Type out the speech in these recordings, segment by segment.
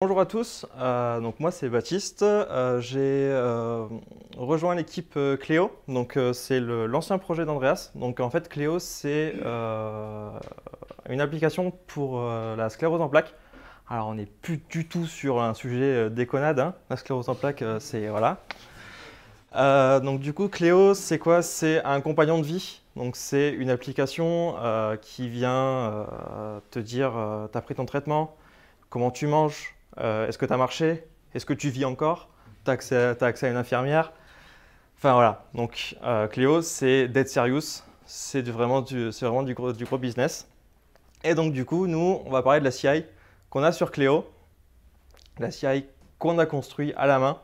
Bonjour à tous, donc moi c'est Baptiste, j'ai rejoint l'équipe Cléo, donc c'est l'ancien projet d'Andreas. Donc en fait Cléo c'est une application pour la sclérose en plaques. Alors on n'est plus du tout sur un sujet déconnade, hein. La sclérose en plaques c'est voilà. Donc du coup Cléo c'est quoi? C'est un compagnon de vie. Donc c'est une application qui vient te dire t'as pris ton traitement, comment tu manges, est-ce que tu as marché, est-ce que tu vis encore, tu as accès à une infirmière. Enfin voilà, donc Cléo c'est dead serious, c'est vraiment du gros business. Et donc du coup nous on va parler de la CI qu'on a sur Cléo, la CI qu'on a construit à la main.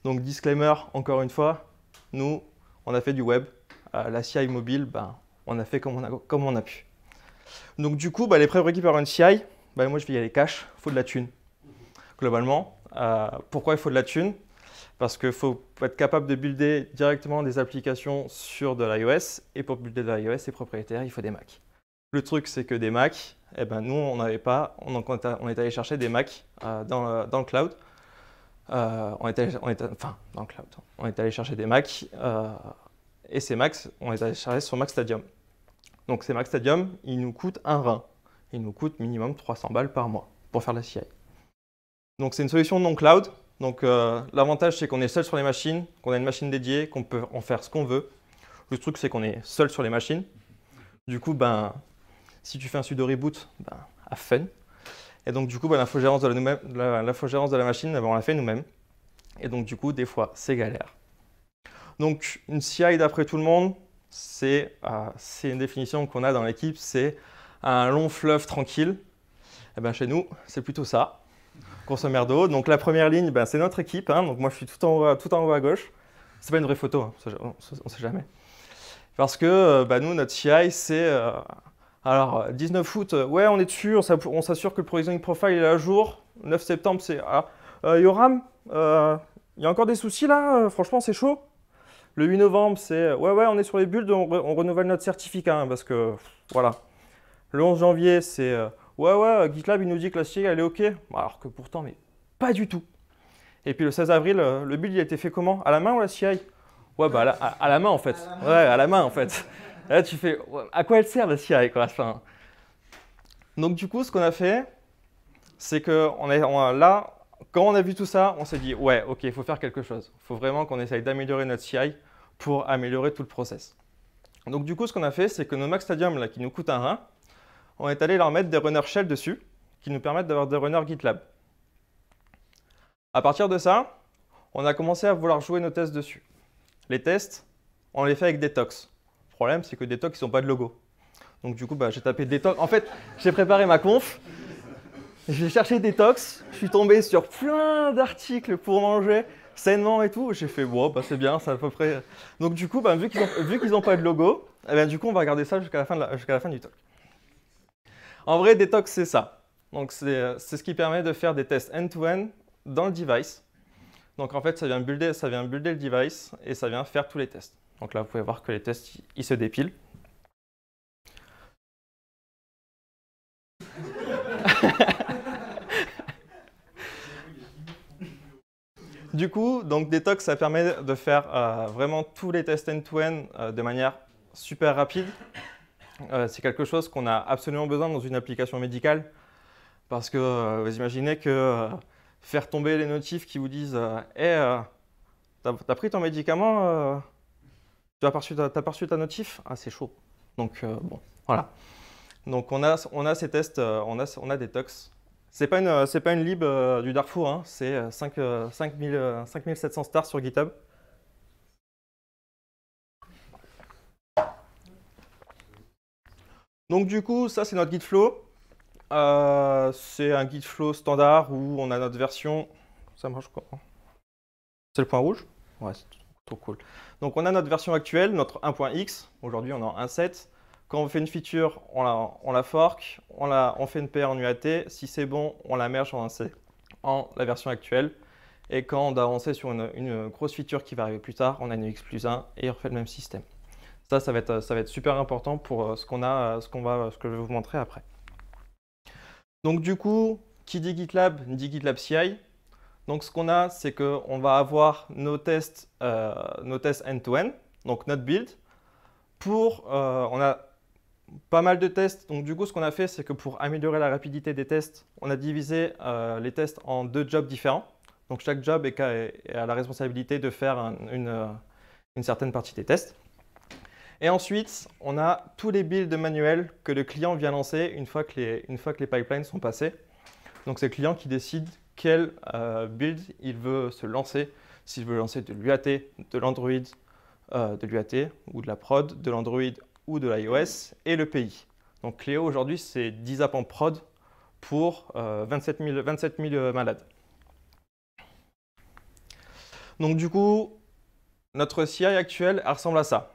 Donc disclaimer encore une fois, nous on a fait du web, la CI mobile, ben, on a fait comme on a pu. Donc du coup les prérequis pour une CI, moi je vais y aller cash, il faut de la thune. Globalement, pourquoi il faut de la thune? Parce qu'il faut être capable de builder directement des applications sur de l'iOS, et pour builder de l'iOS et propriétaire, il faut des Mac. Le truc, c'est que des Mac, nous, on n'avait pas, donc on est allé chercher des Mac dans le cloud. Dans le cloud. On est allé chercher des Mac, et ces Macs, on est allé chercher sur Mac Stadium. Donc ces Mac Stadium, ils nous coûtent un rein. Ils nous coûtent minimum 300 balles par mois pour faire la CI. Donc c'est une solution non cloud. Donc l'avantage c'est qu'on est seul sur les machines, qu'on a une machine dédiée, qu'on peut en faire ce qu'on veut. Le truc c'est qu'on est seul sur les machines. Du coup, si tu fais un sudo reboot, à fun. Et donc du coup, l'infogérance de la machine, on la fait nous-mêmes. Et donc du coup, des fois, c'est galère. Donc une CI d'après tout le monde, c'est une définition qu'on a dans l'équipe, c'est un long fleuve tranquille. Et chez nous, c'est plutôt ça. Grosso merdo. Donc la première ligne, c'est notre équipe. Hein. Donc moi je suis tout en haut à gauche. C'est pas une vraie photo, hein. On sait jamais. Parce que nous, notre CI, c'est 19 août, ouais, on est dessus, on s'assure que le provisioning profile est à jour. 9 septembre, c'est Yoram, il y a encore des soucis là, franchement c'est chaud. Le 8 novembre, c'est ouais, on est sur les builds, on renouvelle notre certificat hein, parce que voilà. Le 11 janvier, c'est ouais, GitLab il nous dit que la CI elle est OK, alors que pourtant, mais pas du tout. Et puis le 16 avril, le build il a été fait comment? À la main ou à la CI? Ouais, à la main en fait. Ouais, à la main en fait. Là tu fais, ouais, à quoi elle sert la CI quoi, enfin. Donc du coup, ce qu'on a fait, c'est que là, quand on a vu tout ça, on s'est dit, ouais, OK, il faut faire quelque chose. Il faut vraiment qu'on essaye d'améliorer notre CI pour améliorer tout le process. Donc du coup, ce qu'on a fait, c'est que nos Mac Stadium là, qui nous coûtent un rein, on est allé leur mettre des runners shell dessus, qui nous permettent d'avoir des runners GitLab. À partir de ça, on a commencé à vouloir jouer nos tests dessus. Les tests, on les fait avec Detox. Le problème, c'est que Detox, ils n'ont pas de logo. Donc du coup, j'ai tapé Detox. En fait, j'ai préparé ma conf, j'ai cherché Detox, je suis tombé sur plein d'articles pour manger sainement et tout. J'ai fait, bon, c'est bien, c'est à peu près... Donc du coup, vu qu'ils n'ont pas de logo, du coup, on va regarder ça jusqu'à la fin du talk. En vrai, Detox, c'est ça. Donc c'est ce qui permet de faire des tests end-to-end dans le device. Donc en fait, ça vient builder le device et ça vient faire tous les tests. Donc là, vous pouvez voir que les tests, ils se dépilent. Du coup, donc Detox, ça permet de faire vraiment tous les tests end-to-end de manière super rapide. C'est quelque chose qu'on a absolument besoin dans une application médicale parce que vous imaginez que faire tomber les notifs qui vous disent hey, t'as pris ton médicament, t'as pas reçu ta notif? Ah, c'est chaud. Donc bon, voilà. Donc on a ces tests, on a Detox. C'est pas une lib du Darfour, hein, c'est 5700 stars sur GitHub. Donc du coup, ça c'est notre Git flow. C'est un Git flow standard où on a notre version. Ça marche quoi? C'est le point rouge? Ouais, c'est trop cool. Donc on a notre version actuelle, notre 1.x. Aujourd'hui on est en 1.7. Quand on fait une feature, on la fork, on fait une PR en UAT. Si c'est bon, on la merge en la version actuelle. Et quand on doit avancer sur une grosse feature qui va arriver plus tard, on a une X plus 1 et on refait le même système. Ça va être super important pour ce que je vais vous montrer après. Donc du coup, Qui dit GitLab CI. Donc ce qu'on a, c'est qu'on va avoir nos tests end-to-end, donc notre build. On a pas mal de tests, donc du coup ce qu'on a fait, c'est que pour améliorer la rapidité des tests, on a divisé les tests en 2 jobs différents. Donc chaque job a la responsabilité de faire une certaine partie des tests. Et ensuite, on a tous les builds manuels que le client vient lancer une fois que les pipelines sont passés. Donc c'est le client qui décide quel build il veut se lancer, s'il veut lancer de l'UAT, de l'Android, de l'UAT ou de la prod, de l'Android ou de l'iOS et le pays. Donc Cléo aujourd'hui c'est 10 apps en prod pour 27 000 malades. Donc du coup, notre CI actuelle elle ressemble à ça.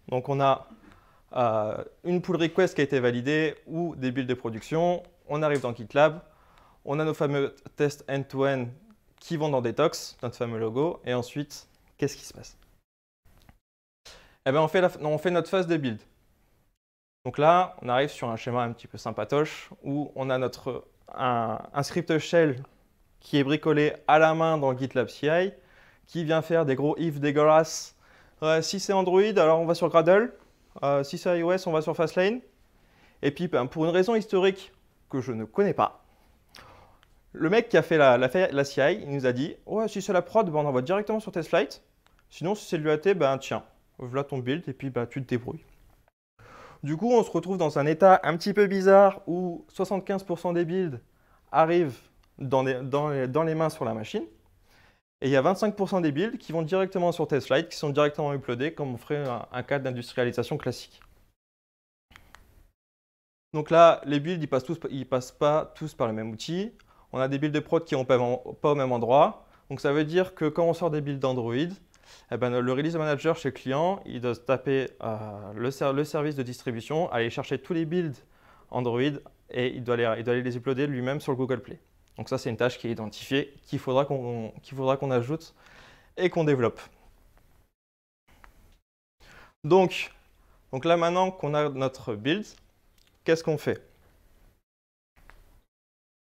Donc on a une pull request qui a été validée ou des builds de production. On arrive dans GitLab, on a nos fameux tests end-to-end qui vont dans Detox, notre fameux logo, et ensuite, qu'est-ce qui se passe? Eh bien, on fait notre phase de build. Donc là, on arrive sur un schéma un petit peu sympatoche où on a un script shell qui est bricolé à la main dans GitLab CI, qui vient faire des gros if dégueulasses. Si c'est Android, alors on va sur Gradle. Si c'est iOS, on va sur Fastlane. Et puis, pour une raison historique que je ne connais pas, le mec qui a fait la CI, il nous a dit ouais, si c'est la prod, on envoie directement sur TestFlight. Sinon, si c'est l'UAT, tiens, voilà ton build et puis tu te débrouilles. Du coup, on se retrouve dans un état un petit peu bizarre où 75% des builds arrivent dans les mains sur la machine. Et il y a 25% des builds qui vont directement sur TestFlight, qui sont directement uploadés comme on ferait un cas d'industrialisation classique. Donc là, les builds, ils passent pas tous par le même outil. On a des builds de prod qui ne vont pas au même endroit. Donc ça veut dire que quand on sort des builds d'Android, le release manager chez le client, il doit se taper le service de distribution, aller chercher tous les builds Android et il doit aller les uploader lui-même sur le Google Play. Donc ça, c'est une tâche qui est identifiée, qu'il faudra qu'on ajoute et qu'on développe. Donc là, maintenant qu'on a notre build, qu'est-ce qu'on fait?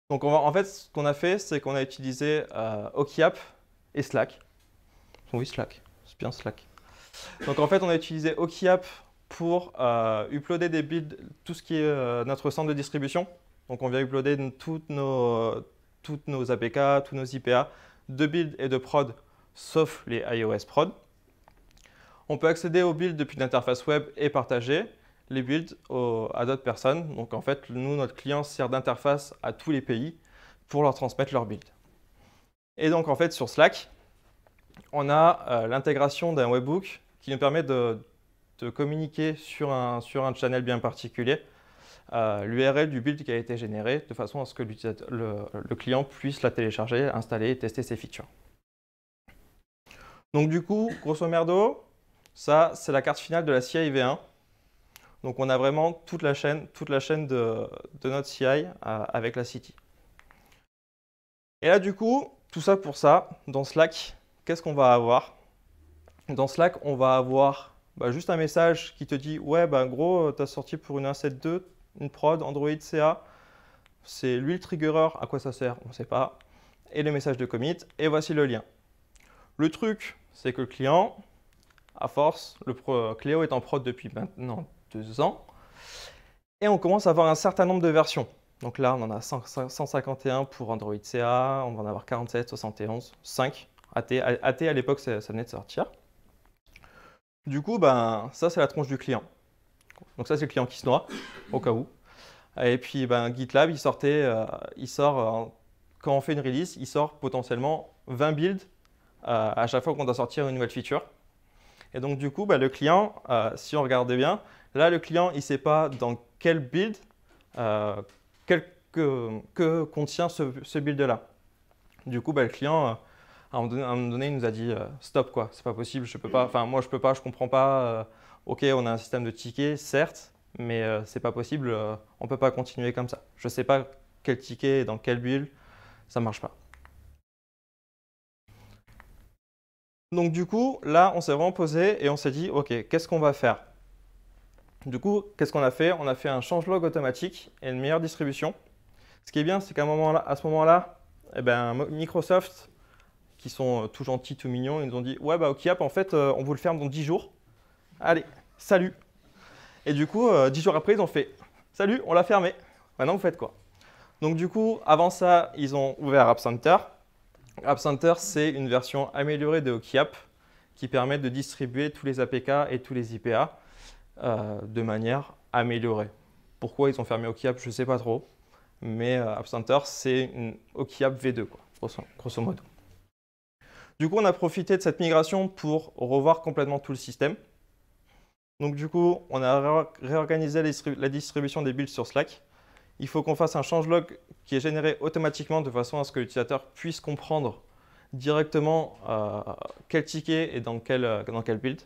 Donc en fait, ce qu'on a fait, c'est qu'on a utilisé OkiApp et Slack. Oui, Slack, c'est bien Slack. Donc en fait, on a utilisé OkiApp pour uploader des builds, tout ce qui est notre centre de distribution. Donc on vient uploader toutes nos APK, tous nos IPA, de build et de prod, sauf les iOS prod. On peut accéder aux builds depuis l'interface web et partager les builds à d'autres personnes. Donc en fait, nous, notre client sert d'interface à tous les pays pour leur transmettre leurs builds. Et donc en fait, sur Slack, on a l'intégration d'un webhook qui nous permet de communiquer sur un channel bien particulier l'URL du build qui a été généré de façon à ce que le client puisse la télécharger, installer et tester ses features. Donc du coup, grosso merdo, ça c'est la carte finale de la CI V1. Donc on a vraiment toute la chaîne de notre CI avec la CT. Et là du coup, tout ça pour ça, dans Slack, qu'est-ce qu'on va avoir? Dans Slack, on va avoir juste un message qui te dit « Ouais, gros, tu as sorti pour une 1.7.2, une prod, Android CA. C'est lui le triggerer, à quoi ça sert? On ne sait pas. Et le message de commit, et voici le lien. » Le truc, c'est que le client, à force, Cléo est en prod depuis maintenant 2 ans, et on commence à avoir un certain nombre de versions. Donc là, on en a 151 pour Android CA, on va en avoir 47, 71, 5. AT à l'époque, ça venait de sortir. Du coup, ça, c'est la tronche du client. Donc ça, c'est le client qui se noie, au cas où. Et puis, GitLab, quand on fait une release, il sort potentiellement 20 builds à chaque fois qu'on doit sortir une nouvelle feature. Et donc, du coup, le client, si on regarde bien, là, le client, il ne sait pas dans quel build que contient ce build-là. Du coup, le client, à un moment donné, il nous a dit stop, quoi, c'est pas possible, je peux pas, enfin, moi, je peux pas, je comprends pas. Ok, on a un système de tickets, certes, mais c'est pas possible, on peut pas continuer comme ça. Je sais pas quel ticket est dans quel build, ça marche pas. Donc du coup, là, on s'est vraiment posé et on s'est dit, ok, qu'est-ce qu'on va faire? Du coup, qu'est-ce qu'on a fait? On a fait un changelog automatique et une meilleure distribution. Ce qui est bien, c'est qu'à ce moment-là, eh ben, Microsoft, qui sont tout gentils, tout mignons, ils nous ont dit « Ouais, bah, OkiApp, en fait, on vous le ferme dans 10 jours. Allez, salut !» Et du coup, 10 jours après, ils ont fait « Salut, on l'a fermé. Maintenant, vous faites quoi ?» Donc du coup, avant ça, ils ont ouvert App Center. App Center, c'est une version améliorée de OkiApp qui permet de distribuer tous les APK et tous les IPA de manière améliorée. Pourquoi ils ont fermé OkiApp, je ne sais pas trop. Mais App Center, c'est une OkiApp V2, quoi, grosso modo. Du coup, on a profité de cette migration pour revoir complètement tout le système. Donc du coup, on a réorganisé la distribution des builds sur Slack. Il faut qu'on fasse un changelog qui est généré automatiquement de façon à ce que l'utilisateur puisse comprendre directement quel ticket est dans quel build.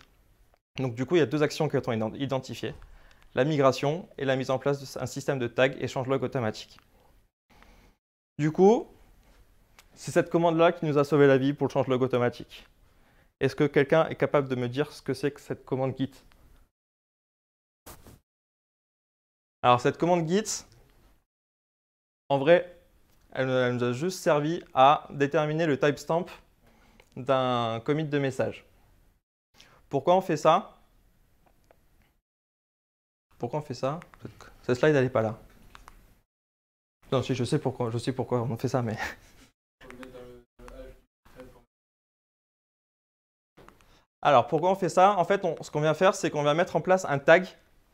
Donc du coup, il y a deux actions qui ont été identifiées, la migration et la mise en place d'un système de tag et changelog automatique. Du coup, c'est cette commande-là qui nous a sauvé la vie pour le changelog automatique. Est-ce que quelqu'un est capable de me dire ce que c'est que cette commande Git? Alors cette commande Git, en vrai, elle nous a juste servi à déterminer le timestamp d'un commit de message. Pourquoi on fait ça? Pourquoi on fait ça? Cette slide, elle n'est pas là. Non, si, je sais pourquoi on fait ça, mais... Alors, pourquoi on fait ça? En fait, ce qu'on vient faire, c'est qu'on vient mettre en place un tag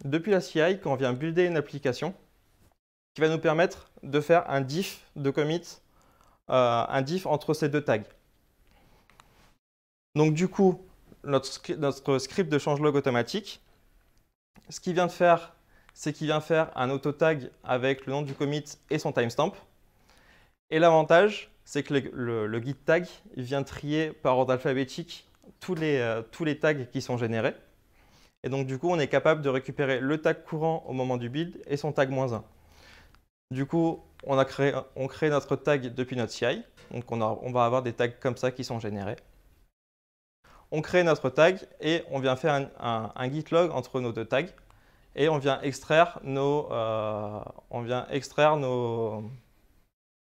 depuis la CI quand on vient builder une application qui va nous permettre de faire un diff de commit, un diff entre ces deux tags. Donc, du coup, notre script de changelog automatique, ce qu'il vient de faire, c'est qu'il vient faire un auto-tag avec le nom du commit et son timestamp. Et l'avantage, c'est que le git tag il vient trier par ordre alphabétique tous les tags qui sont générés. Et donc, du coup, on est capable de récupérer le tag courant au moment du build et son tag -1. Du coup, on crée notre tag depuis notre CI. Donc, on va avoir des tags comme ça qui sont générés. On crée notre tag et on vient faire un git log entre nos deux tags. Et on vient extraire nos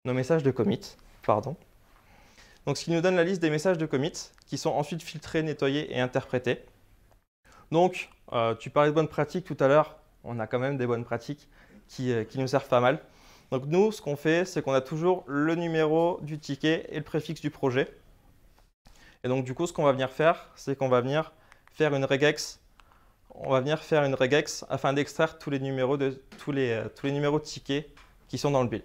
messages de commit. Pardon. Donc, ce qui nous donne la liste des messages de commit qui sont ensuite filtrés, nettoyés et interprétés. Donc, tu parlais de bonnes pratiques tout à l'heure. On a quand même des bonnes pratiques qui nous servent pas mal. Donc, nous, ce qu'on fait, c'est qu'on a toujours le numéro du ticket et le préfixe du projet. Et donc, du coup, ce qu'on va venir faire, c'est qu'on va venir faire une regex. On va venir faire une regex afin d'extraire tous les numéros de tickets qui sont dans le build.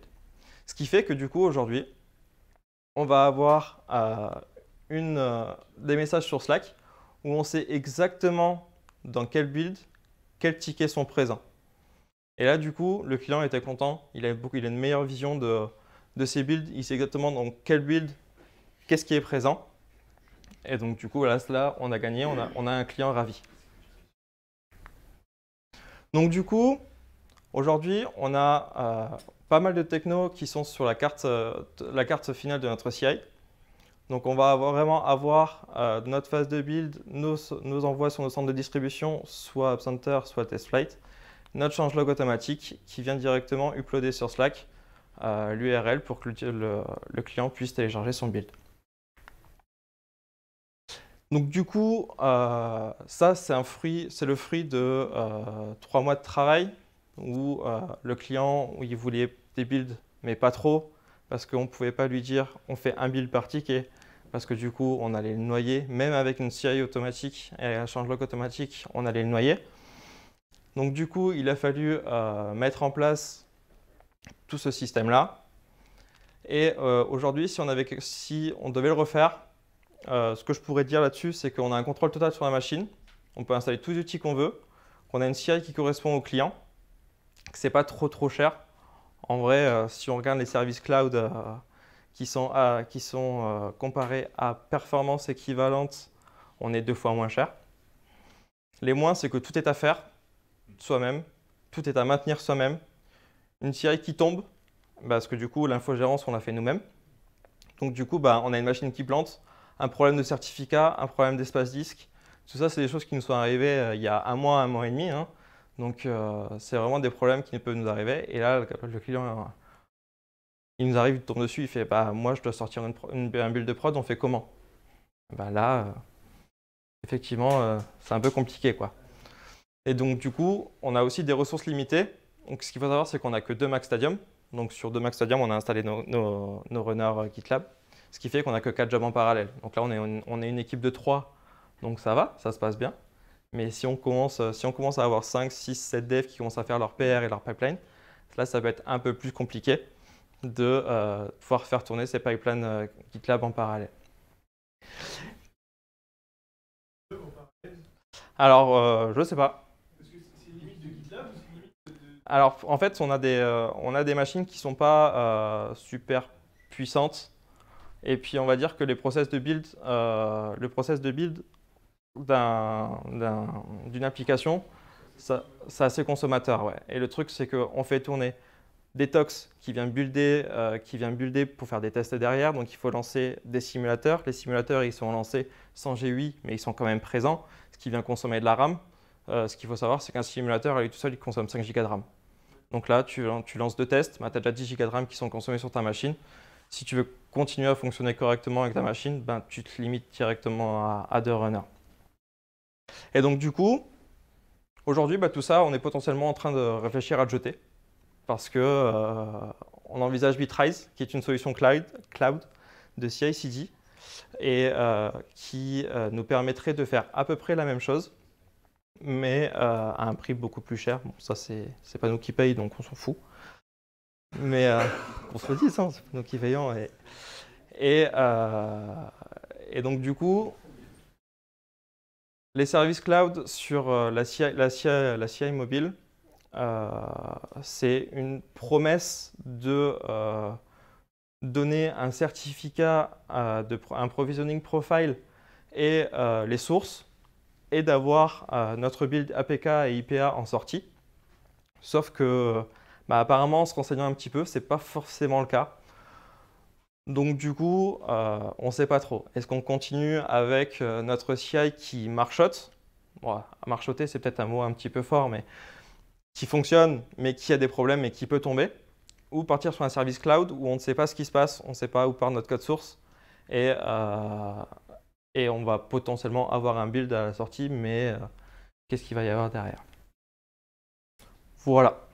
Ce qui fait que du coup, aujourd'hui, on va avoir des messages sur Slack où on sait exactement dans quel build, quels tickets sont présents. Et là, du coup, le client était content. Il a une meilleure vision de ses builds. Il sait exactement dans quel build, qu'est-ce qui est présent. Et donc, du coup, là, on a gagné. On a un client ravi. Donc, du coup, aujourd'hui, on a pas mal de technos qui sont sur la carte finale de notre CI. Donc, on va vraiment avoir notre phase de build, nos envois sur nos centres de distribution, soit App Center, soit TestFlight, notre changelog automatique qui vient directement uploader sur Slack l'URL pour que le client puisse télécharger son build. Donc, du coup, ça, c'est le fruit de 3 mois de travail où le client, il voulait des builds, mais pas trop, parce qu'on ne pouvait pas lui dire on fait un build par ticket, parce que du coup, on allait le noyer. Même avec une CI automatique et un changelog automatique, on allait le noyer. Donc, du coup, il a fallu mettre en place tout ce système-là. Et aujourd'hui, si on devait le refaire, ce que je pourrais dire là-dessus, c'est qu'on a un contrôle total sur la machine. On peut installer tous les outils qu'on veut, qu'on a une CI qui correspond au client, que ce n'est pas trop cher. En vrai, si on regarde les services cloud qui sont comparés à performance équivalente, on est 2 fois moins cher. Les moins, c'est que tout est à faire soi-même, tout est à maintenir soi-même. Une CI qui tombe, parce que du coup, l'infogérance, on l'a fait nous-mêmes. Donc du coup, on a une machine qui plante, un problème de certificat, un problème d'espace disque. Tout ça, c'est des choses qui nous sont arrivées il y a un mois et demi. Donc, c'est vraiment des problèmes qui peuvent nous arriver. Et là, le client Il nous arrive, il tombe dessus, il fait bah moi je dois sortir un build de prod, on fait comment? Bah là, effectivement, c'est un peu compliqué quoi. Et donc du coup, on a aussi des ressources limitées. Donc ce qu'il faut savoir, c'est qu'on n'a que 2 Max Stadium. Donc sur 2 Max Stadium, on a installé nos runners GitLab, ce qui fait qu'on n'a que 4 jobs en parallèle. Donc là, on est une équipe de 3, donc ça va, ça se passe bien. Mais si on commence à avoir 5, 6, 7 devs qui commencent à faire leur PR et leur pipeline, là, ça peut être un peu plus compliqué de pouvoir faire tourner ces pipelines GitLab en parallèle. Alors, je ne sais pas. C'est une limite de GitLab ou c'est une limite de... Alors, en fait, on a des machines qui ne sont pas super puissantes. Et puis, on va dire que le process de build d'une application, c'est assez consommateur. Ouais. Et le truc, c'est qu'on fait tourner Detox qui vient builder pour faire des tests derrière. Donc, il faut lancer des simulateurs. Les simulateurs, ils sont lancés sans GUI, mais ils sont quand même présents, ce qui vient consommer de la RAM. Ce qu'il faut savoir, c'est qu'un simulateur, à lui tout seul, il consomme 5 Go de RAM. Donc là, tu lances 2 tests, tu as déjà 10 Go de RAM qui sont consommés sur ta machine. Si tu veux continuer à fonctionner correctement avec ta machine, ben, tu te limites directement à 2 runners. Et donc du coup, aujourd'hui, tout ça, on est potentiellement en train de réfléchir à le jeter parce que on envisage Bitrise, qui est une solution cloud de CI/CD et qui nous permettrait de faire à peu près la même chose, mais à un prix beaucoup plus cher. Bon, ça, c'est pas nous qui payons, donc on s'en fout. Mais qu'on se le dise, hein, c'est pas nous qui payons. Et donc, du coup, les services cloud sur la CI mobile, c'est une promesse de donner un certificat, un provisioning profile et les sources, et d'avoir notre build APK et IPA en sortie. Sauf que, apparemment, en se renseignant un petit peu, c'est pas forcément le cas. Donc du coup, on ne sait pas trop. Est-ce qu'on continue avec notre CI qui marchote? Bon, marchoter, c'est peut-être un mot un petit peu fort, mais qui fonctionne, mais qui a des problèmes et qui peut tomber. Ou partir sur un service cloud où on ne sait pas ce qui se passe, on ne sait pas où part notre code source. Et on va potentiellement avoir un build à la sortie, mais qu'est-ce qu'il va y avoir derrière? Voilà.